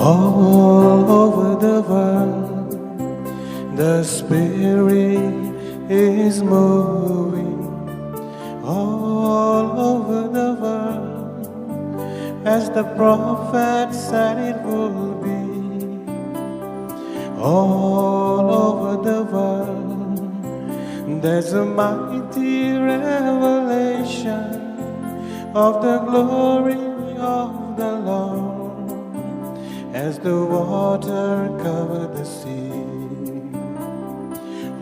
All over the world, the Spirit is moving. All over the world, as the prophet said it would be. All over the world, there's a mighty revelation of the glory of the Lord, as the water covered the sea.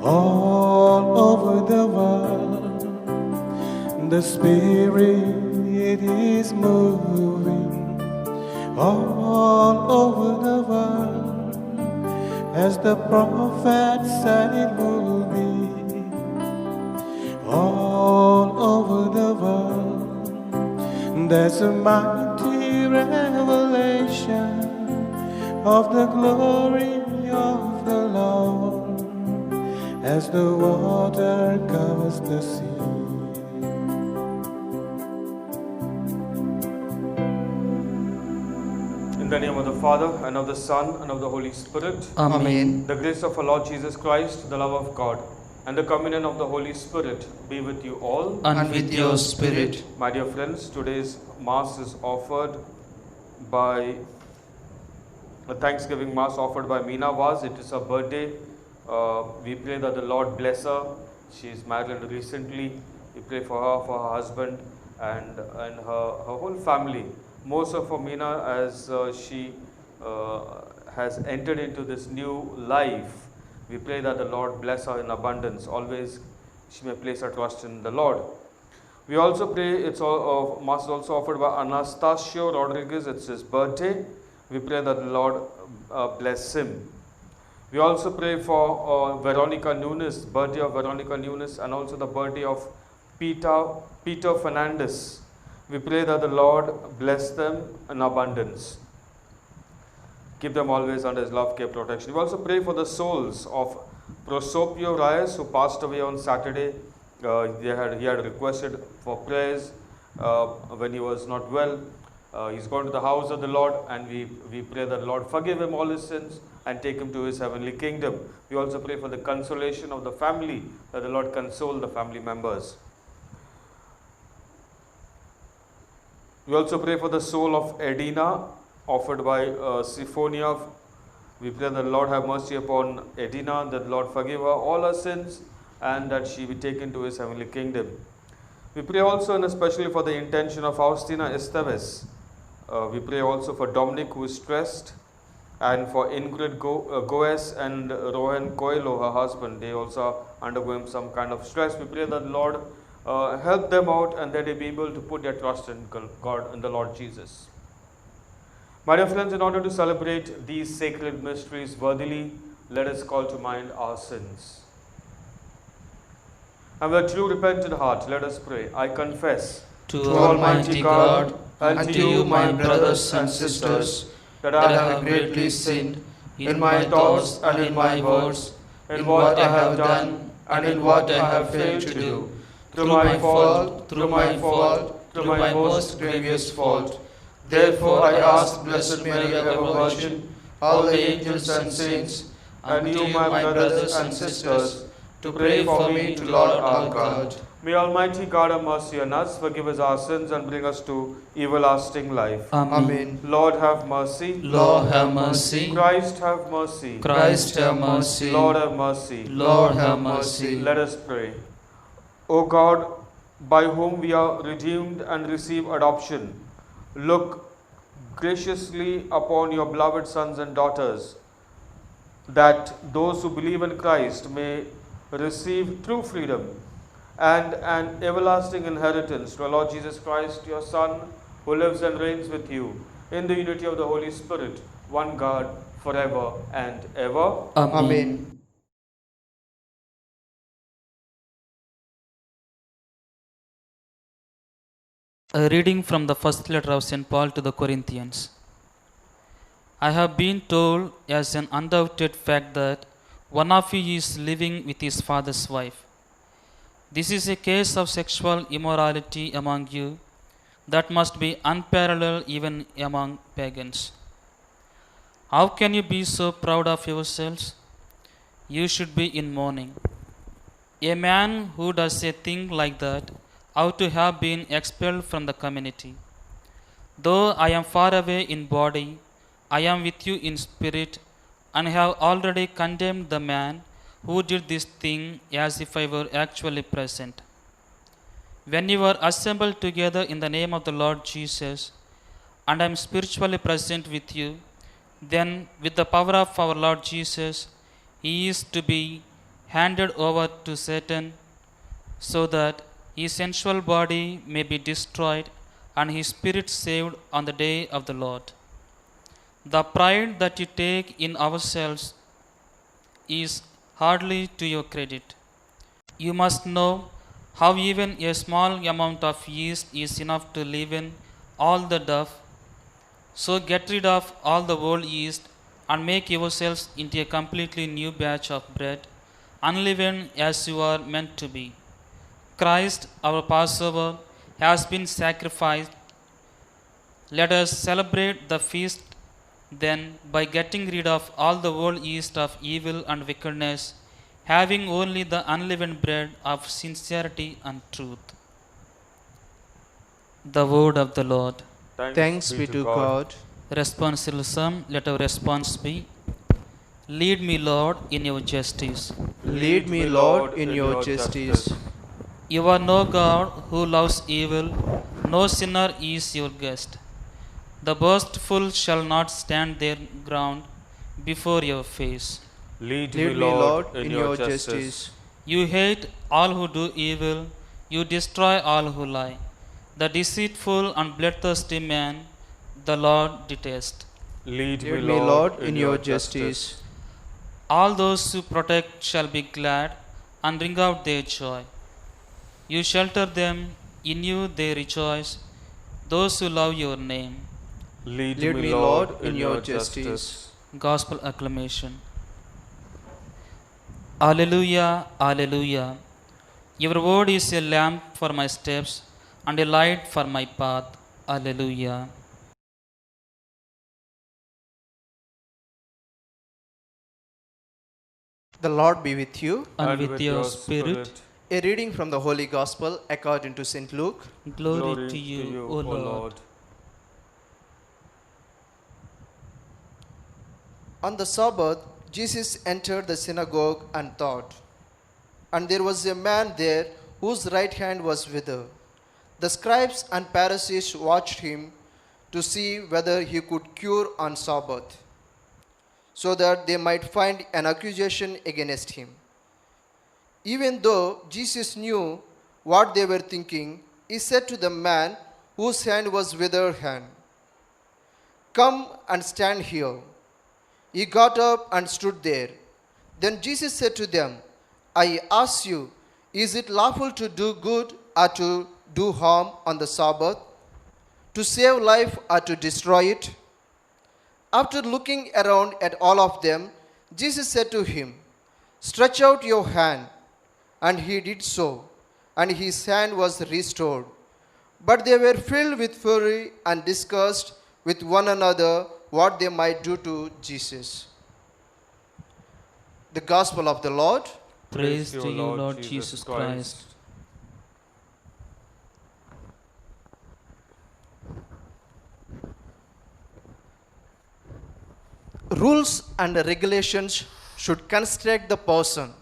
All over the world, the Spirit is moving. All over the world, as the prophet said it would be. All over the world, there's a mighty revelation of the glory of the Lord, as the water covers the sea. In the name of the Father, and of the Son, and of the Holy Spirit. Amen. The grace of our Lord Jesus Christ, the love of God, and the communion of the Holy Spirit be with you all. And with your spirit. My dear friends, today's Mass is offered by a Thanksgiving Mass offered by Meena Vaz. It is her birthday. We pray that the Lord bless her. She is married recently. We pray for her, for her husband, and her whole family. More so for Meena, as she has entered into this new life. We pray that the Lord bless her in abundance. Always she may place her trust in the Lord. We also pray, Mass is also offered by Anastasio Rodriguez. It's his birthday. We pray that the Lord bless him. We also pray for Veronica Nunes, birthday of Veronica Nunes, and also the birthday of Peter Fernandez. We pray that the Lord bless them in abundance. Keep them always under His love, care, protection. We also pray for the souls of Prosopio Reyes, who passed away on Saturday. He had requested for prayers when he was not well. He's gone to the house of the Lord, and we pray that the Lord forgive him all his sins and take him to His heavenly kingdom. We also pray for the consolation of the family, that the Lord console the family members. We also pray for the soul of Edina, offered by Syphonia. We pray that the Lord have mercy upon Edina, that the Lord forgive her all her sins, and that she be taken to His heavenly kingdom. We pray also and especially for the intention of Faustina Esteves. We pray also for Dominic, who is stressed, and for Ingrid Goes and Rohan Coelho, her husband. They also are undergoing some kind of stress. We pray that the Lord help them out, and that they be able to put their trust in God, in the Lord Jesus. My dear friends, in order to celebrate these sacred mysteries worthily, let us call to mind our sins. And with a true repentant heart, let us pray. I confess To Almighty God, and to you, my brothers and sisters, that I have greatly sinned in my thoughts and in my words, in what I have done and in what I have failed to do, through my fault, through my most grievous fault. Therefore I ask Blessed Mary, ever Virgin, all the angels and saints, and you, my brothers and sisters, to pray for me to Lord our God. May Almighty God have mercy on us, forgive us our sins, and bring us to everlasting life. Amen. Lord have mercy. Lord have mercy. Christ have mercy. Christ have mercy. Lord have mercy. Lord have mercy. Let us pray. O God, by whom we are redeemed and receive adoption, look graciously upon your beloved sons and daughters, that those who believe in Christ may receive true freedom and an everlasting inheritance through our Lord Jesus Christ, your Son, who lives and reigns with you in the unity of the Holy Spirit, one God, forever and ever. Amen. A reading from the first letter of St. Paul to the Corinthians. I have been told as an undoubted fact that one of you is living with his father's wife. This is a case of sexual immorality among you that must be unparalleled even among pagans. How can you be so proud of yourselves? You should be in mourning. A man who does a thing like that ought to have been expelled from the community. Though I am far away in body, I am with you in spirit, and have already condemned the man who did this thing as if I were actually present. When you are assembled together in the name of the Lord Jesus, and I am spiritually present with you, then with the power of our Lord Jesus, he is to be handed over to Satan, so that his sensual body may be destroyed and his spirit saved on the day of the Lord. The pride that you take in ourselves is hardly to your credit. You must know how even a small amount of yeast is enough to leaven all the dough. So get rid of all the old yeast and make yourselves into a completely new batch of bread, unleavened as you are meant to be. Christ, our Passover, has been sacrificed. Let us celebrate the feast then by getting rid of all the old yeast of evil and wickedness, having only the unleavened bread of sincerity and truth. The word of the Lord. Thanks be to God. Responsible psalm, let our response be, Lead me, Lord, in your justice. Lead me, Lord, in your justice. You are no God who loves evil, no sinner is your guest. The boastful shall not stand their ground before your face. Lead Lead me, Lord, in your justice. You hate all who do evil, you destroy all who lie. The deceitful and bloodthirsty man the Lord detests. Lead Lead me, Lord, in your justice. All those who protect shall be glad and ring out their joy. You shelter them, in you they rejoice, those who love your name. Lead me, Lord, in your justice. Gospel acclamation. Alleluia, Alleluia. Your word is a lamp for my steps and a light for my path. Alleluia. The Lord be with you. And with your spirit. A reading from the Holy Gospel according to St. Luke. Glory to you, O Lord. On the Sabbath, Jesus entered the synagogue and taught. And there was a man there whose right hand was withered. The scribes and Pharisees watched him to see whether he could cure on Sabbath, so that they might find an accusation against him. Even though Jesus knew what they were thinking, he said to the man whose hand was withered hand, "Come and stand here." He got up and stood there. Then Jesus said to them, "I ask you, is it lawful to do good or to do harm on the Sabbath, to save life or to destroy it?" After looking around at all of them, Jesus said to him, "Stretch out your hand." And he did so, and his hand was restored. But they were filled with fury and discussed with one another what they might do to Jesus. The Gospel of the Lord. Praise to you, Lord Jesus Christ. Rules and regulations should constrict the person.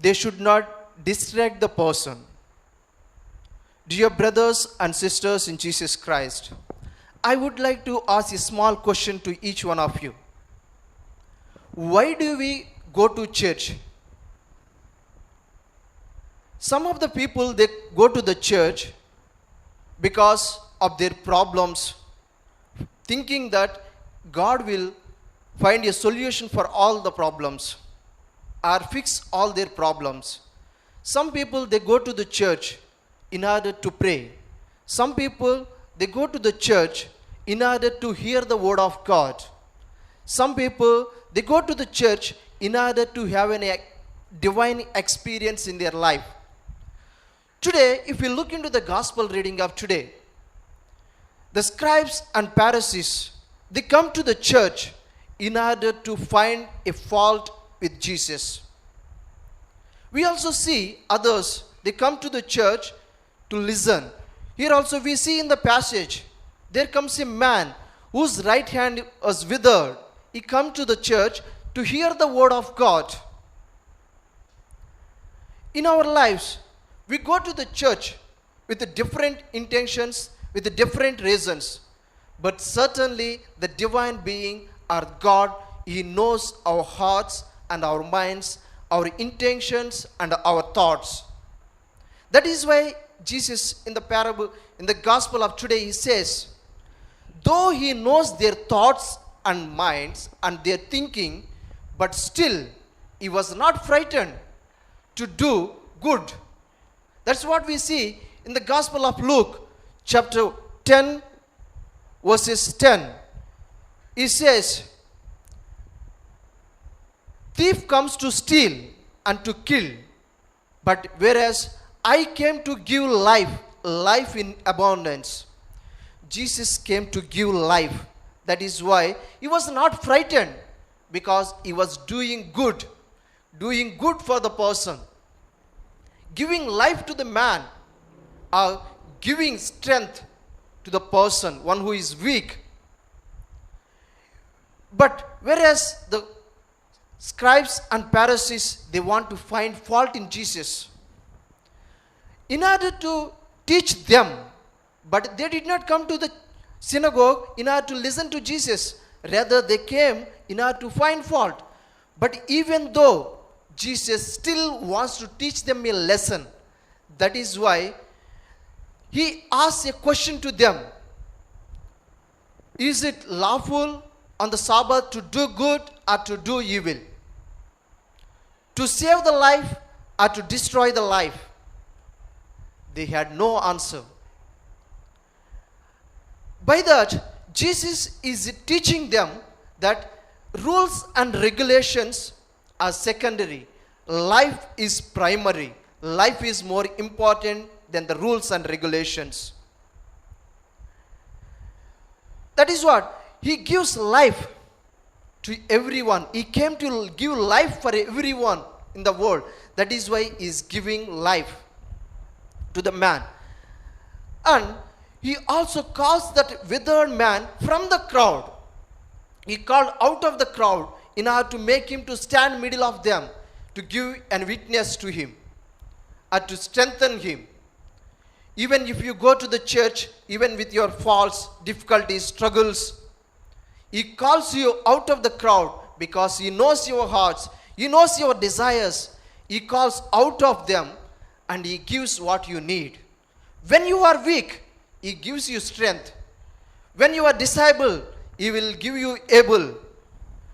They should not distract the person. Dear brothers and sisters in Jesus Christ, I would like to ask a small question to each one of you. Why do we go to church? Some of the people, they go to the church because of their problems, thinking that God will find a solution for all the problems or fix all their problems. Some people, they go to the church in order to pray. Some people, they go to the church in order to hear the word of God. Some people, they go to the church in order to have a divine experience in their life. Today, if we look into the gospel reading of today, the scribes and Pharisees, They come to the church in order to find a fault with Jesus. We also see others, they come to the church to listen. Here also we see in the passage, there comes a man whose right hand was withered. He come to the church to hear the word of God. In our lives, we go to the church with different intentions, with different reasons. But certainly the divine being, our God, He knows our hearts and our minds, our intentions and our thoughts. That is why Jesus in the parable, in the gospel of today, He says, though He knows their thoughts and minds and their thinking, but still He was not frightened to do good. That's what we see in the Gospel of Luke, chapter 10, verses 10. He says, thief comes to steal and to kill, but whereas I came to give life, life in abundance. Jesus came to give life. That is why He was not frightened, because He was doing good for the person, giving life to the man, or giving strength to the person, one who is weak. But whereas the scribes and Pharisees, they want to find fault in Jesus in order to teach them, but they did not come to the synagogue in order to listen to Jesus. Rather, they came in order to find fault. But even though Jesus still wants to teach them a lesson, that is why He asks a question to them. Is it lawful on the Sabbath to do good or to do evil? To save the life or to destroy the life? They had no answer. By that, Jesus is teaching them that rules and regulations are secondary. Life is primary. Life is more important than the rules and regulations. That is what He gives life to everyone. He came to give life for everyone in the world. That is why He is giving life to the man. And He also calls that withered man from the crowd. He called out of the crowd in order to make him to stand middle of them, to give a witness to him, or to strengthen him. Even if you go to the church, even with your faults, difficulties, struggles, He calls you out of the crowd because He knows your hearts, He knows your desires. He calls out of them and He gives what you need. When you are weak, He gives you strength. When you are disabled, He will give you able.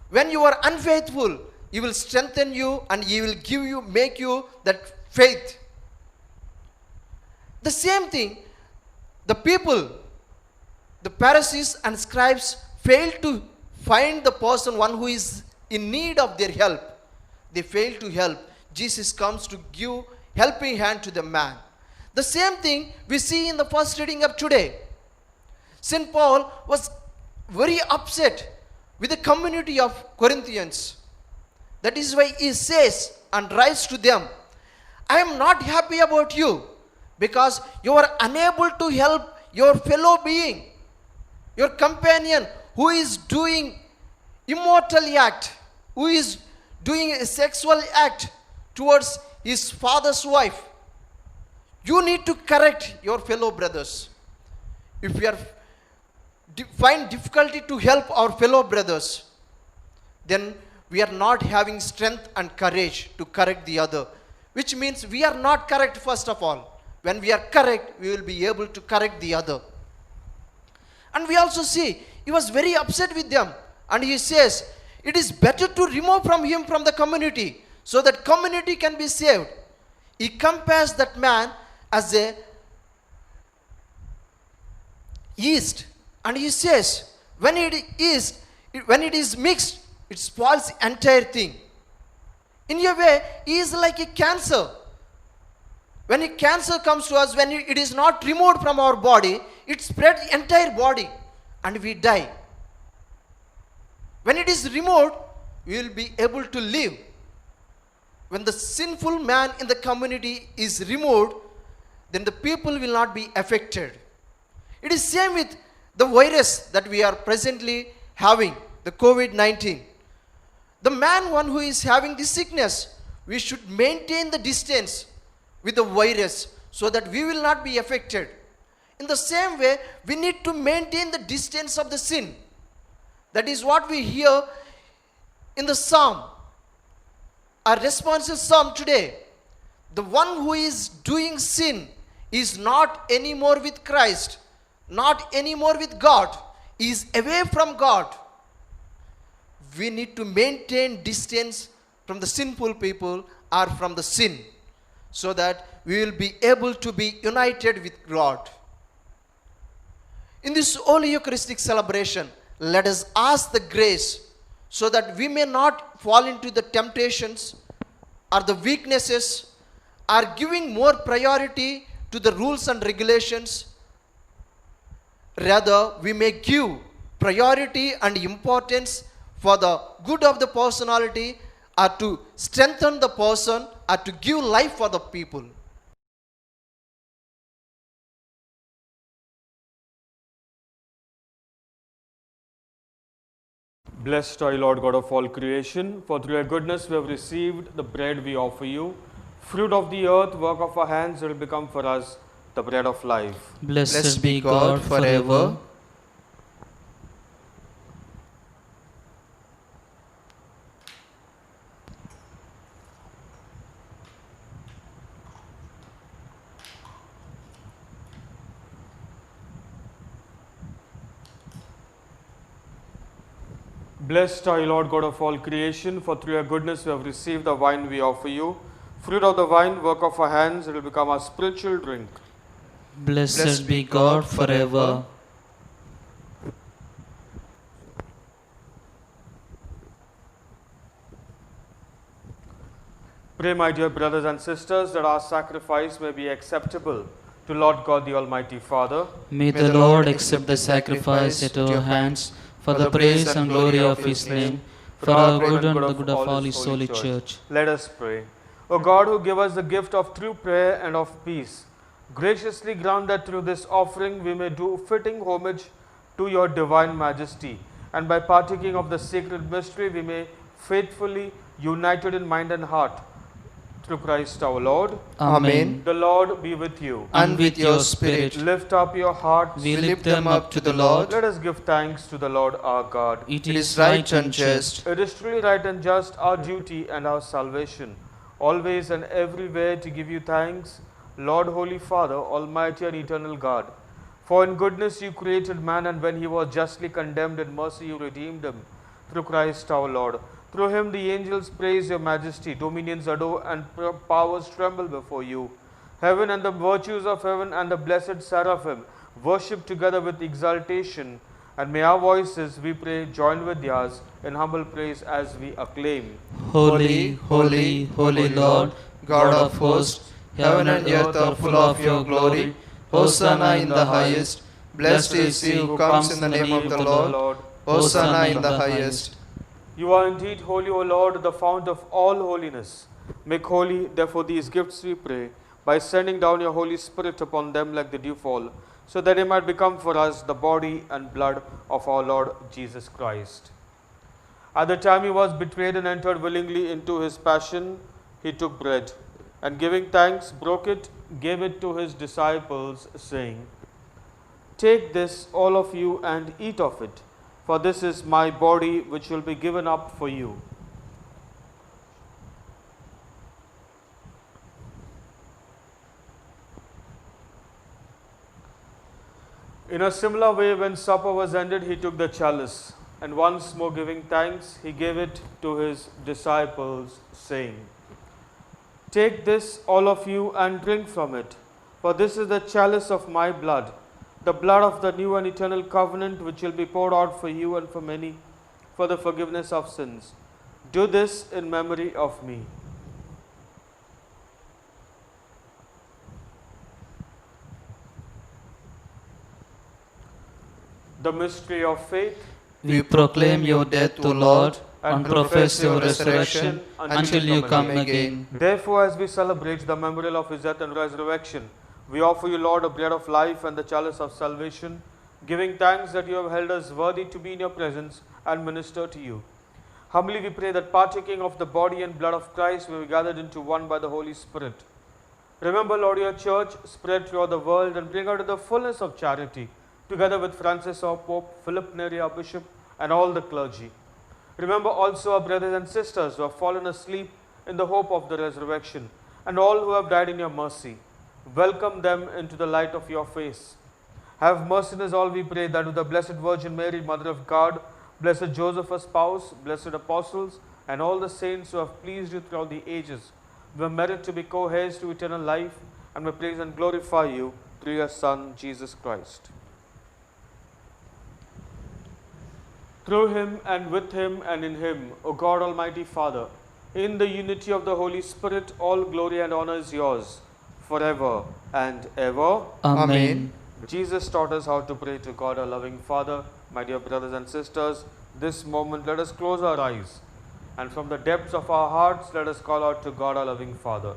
When you are unfaithful, He will strengthen you and He will give you, make you that faith. The same thing, the people, the Pharisees and scribes failed to find the person, one who is in need of their help. They failed to help. Jesus comes to give helping hand to the man. The same thing we see in the first reading of today. St. Paul was very upset with the community of Corinthians. That is why he says and writes to them, I am not happy about you because you are unable to help your fellow being, your companion who is doing immortal act, who is doing a sexual act towards his father's wife. You need to correct your fellow brothers. If we are find difficulty to help our fellow brothers, then we are not having strength and courage to correct the other, which means we are not correct first of all. When we are correct, we will be able to correct the other. And we also see he was very upset with them, and he says it is better to remove from him from the community so that community can be saved. He compares that man as a yeast, and he says when it is mixed, it spoils the entire thing. In a way, he is like a cancer. When a cancer comes to us, when it is not removed from our body, it spreads the entire body and we die. When it is removed, we will be able to live. When the sinful man in the community is removed, then the people will not be affected. It is same with the virus that we are presently having, the COVID-19. The one who is having this sickness, we should maintain the distance with the virus so that we will not be affected. In the same way, we need to maintain the distance of the sin. That is what we hear in the psalm. Our responsive psalm today. The one who is doing sin is not anymore with Christ, not anymore with God, is away from God. We need to maintain distance from the sinful people or from the sin, so that we will be able to be united with God. In this Holy Eucharistic celebration, let us ask the grace so that we may not fall into the temptations or the weaknesses, or giving more priority to the rules and regulations. Rather, we may give priority and importance for the good of the personality, or to strengthen the person, or to give life for the people. Blessed are you, Lord God of all creation, for through your goodness we have received the bread we offer you. Fruit of the earth, work of our hands, will become for us the bread of life. Blessed be God forever. Blessed are you, Lord God of all creation, for through your goodness we have received the wine we offer you. Fruit of the vine, work of our hands, it will become our spiritual drink. Blessed be God forever. Pray, my dear brothers and sisters, that our sacrifice may be acceptable to Lord God the Almighty Father. May the Lord accept the sacrifice at our hands for the praise and glory of His name, for our good and the good of all His holy church. Let us pray. O God, who give us the gift of true prayer and of peace, graciously grant that through this offering we may do fitting homage to your divine majesty, and by partaking of the sacred mystery we may faithfully, united in mind and heart, through Christ our Lord. Amen. The Lord be with you. And with your spirit, Lift up your hearts. we lift them up to the Lord. Let us give thanks to the Lord our God. It is right and just. It is truly right and just, our duty and our salvation, always and everywhere to give you thanks, Lord, Holy Father, Almighty and eternal God. For in goodness you created man, and when he was justly condemned, in mercy you redeemed him, through Christ our Lord. Through him the angels praise your majesty, dominions adore, and powers tremble before you. Heaven and the virtues of heaven and the blessed seraphim worship together with exultation. And may our voices, we pray, join with theirs in humble praise as we acclaim. Holy, holy, holy Lord, God of hosts, heaven and earth are full of your glory. Hosanna in the highest. Blessed is he who comes in the name of the Lord. Hosanna in the highest. You are indeed holy, O Lord, the fount of all holiness. Make holy, therefore, these gifts, we pray, by sending down your Holy Spirit upon them like the dewfall, so that they might become for us the body and blood of our Lord Jesus Christ. At the time he was betrayed and entered willingly into his passion, he took bread, and giving thanks, broke it, gave it to his disciples, saying, Take this, all of you, and eat of it, for this is my body which will be given up for you. In a similar way, when supper was ended, he took the chalice, and once more giving thanks, he gave it to his disciples, saying, Take this, all of you, and drink from it, for this is the chalice of my blood, the blood of the new and eternal covenant, which will be poured out for you and for many, for the forgiveness of sins. Do this in memory of me. The mystery of faith. We proclaim your death, O Lord, and profess your resurrection until you come again. Therefore, as we celebrate the memorial of his death and resurrection, we offer you, Lord, a bread of life and the chalice of salvation, giving thanks that you have held us worthy to be in your presence and minister to you. Humbly we pray that partaking of the body and blood of Christ, we be gathered into one by the Holy Spirit. Remember, Lord, your church spread throughout the world and bring her to the fullness of charity, together with Francis our Pope, Philip Neri our Bishop, and all the clergy. Remember also our brothers and sisters who have fallen asleep in the hope of the resurrection, and all who have died in your mercy. Welcome them into the light of your face. Have mercy on us all, we pray, that with the Blessed Virgin Mary, Mother of God, Blessed Joseph, her spouse, blessed apostles, and all the saints who have pleased you throughout the ages, we merit to be co-heirs to eternal life, and we praise and glorify you through your Son, Jesus Christ. Through him and with him and in him, O God Almighty Father, in the unity of the Holy Spirit, all glory and honor is yours, forever and ever. Amen. Jesus taught us how to pray to God, our loving Father. My dear brothers and sisters, this moment let us close our eyes, and from the depths of our hearts let us call out to God, our loving Father.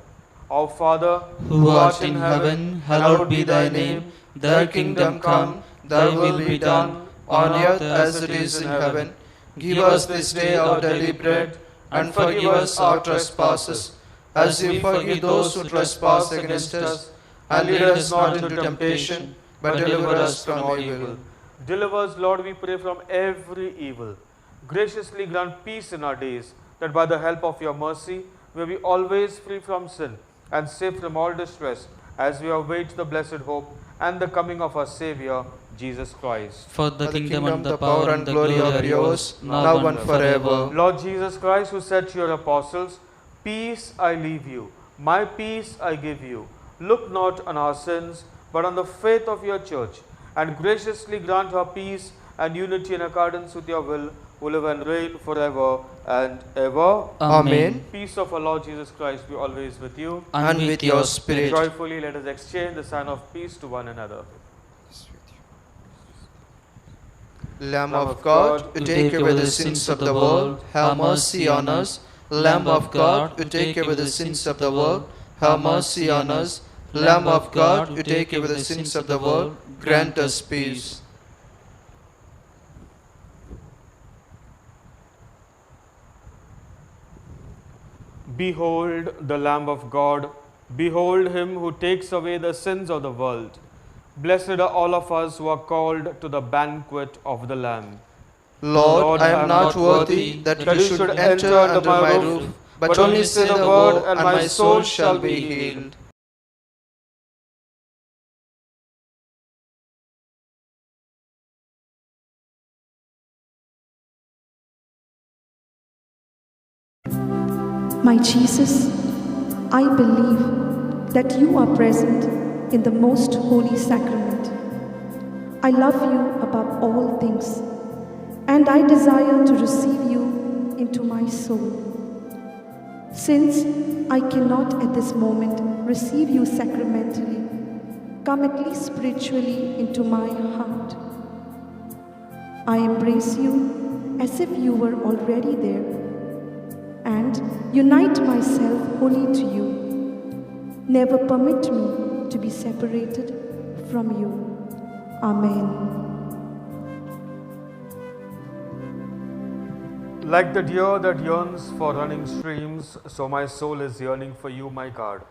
Our Father, Who art in heaven, hallowed be thy name. Thy kingdom come, thy will be done, on earth as it is in heaven. Give us this day our daily bread, and forgive us our trespasses, as we forgive those who trespass against us. And lead us not into temptation, but deliver us from all evil. Deliver us, Lord, we pray, from every evil. Graciously grant peace in our days, that by the help of your mercy, we may be always free from sin and safe from all distress, as we await the blessed hope and the coming of our Saviour, Jesus Christ. For the kingdom and the power and the glory are yours, now and forever. Lord Jesus Christ, who said to your apostles, "Peace I leave you, my peace I give you. Look not on our sins, but on the faith of your church, and graciously grant her peace and unity in accordance with your will, who live and reign forever and ever." Amen. Peace of our Lord Jesus Christ be always with you. And with your spirit. Joyfully let us exchange the sign of peace to one another. Lamb of God, who take away the sins of the world, have mercy on us. Lamb of God, who take away the sins of the world, have mercy on us. Lamb of God, who take away the sins of the world, grant us peace. Behold the Lamb of God. Behold him who takes away the sins of the world. Blessed are all of us who are called to the banquet of the Lamb. Lord, I am not worthy that you should enter under my roof, but only say the word, and my soul shall be healed. My Jesus, I believe that you are present in the most holy sacrament. I love you above all things, and I desire to receive you into my soul. Since I cannot at this moment receive you sacramentally, come at least spiritually into my heart. I embrace you as if you were already there, and unite myself wholly to you. Never permit me to be separated from you. Amen. Like the deer that yearns for running streams, so my soul is yearning for you, my God.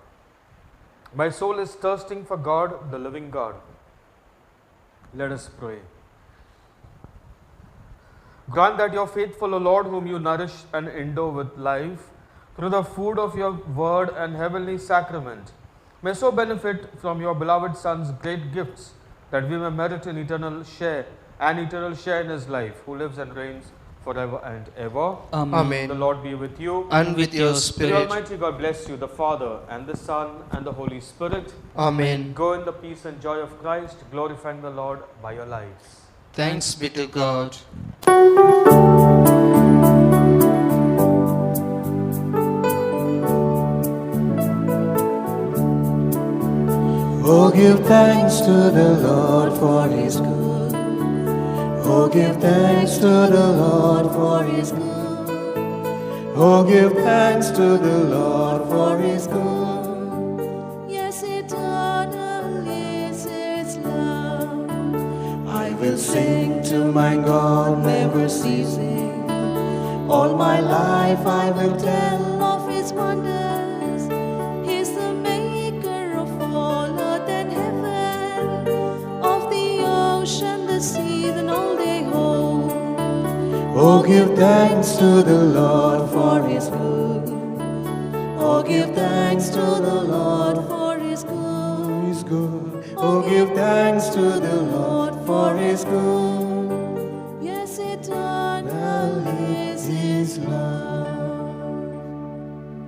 My soul is thirsting for God, the living God. Let us pray. Grant that your faithful, O Lord, whom you nourish and endow with life, through the food of your word and heavenly sacrament, may so benefit from your beloved Son's great gifts, that we may merit an eternal share in his life, who lives and reigns forever and ever. Amen. The Lord be with you. And with your The spirit. Almighty God bless you, the Father, and the Son, and the Holy Spirit. Amen. Go in the peace and joy of Christ, glorifying the Lord by your lives. Thanks be to God. Oh, give thanks to the Lord for his good. Oh, give thanks to the Lord for His good. Oh, give thanks to the Lord for His good. Yes, eternal is His love. I will sing to my God, never ceasing. All my life I will tell. Tell of His wonders. He's the maker of all earth and heaven, of the ocean, the sea, and all they hold. Oh, give thanks to the Lord for His good. Oh, give thanks to the Lord For His good. for His good. Oh, give thanks to the Lord for His good.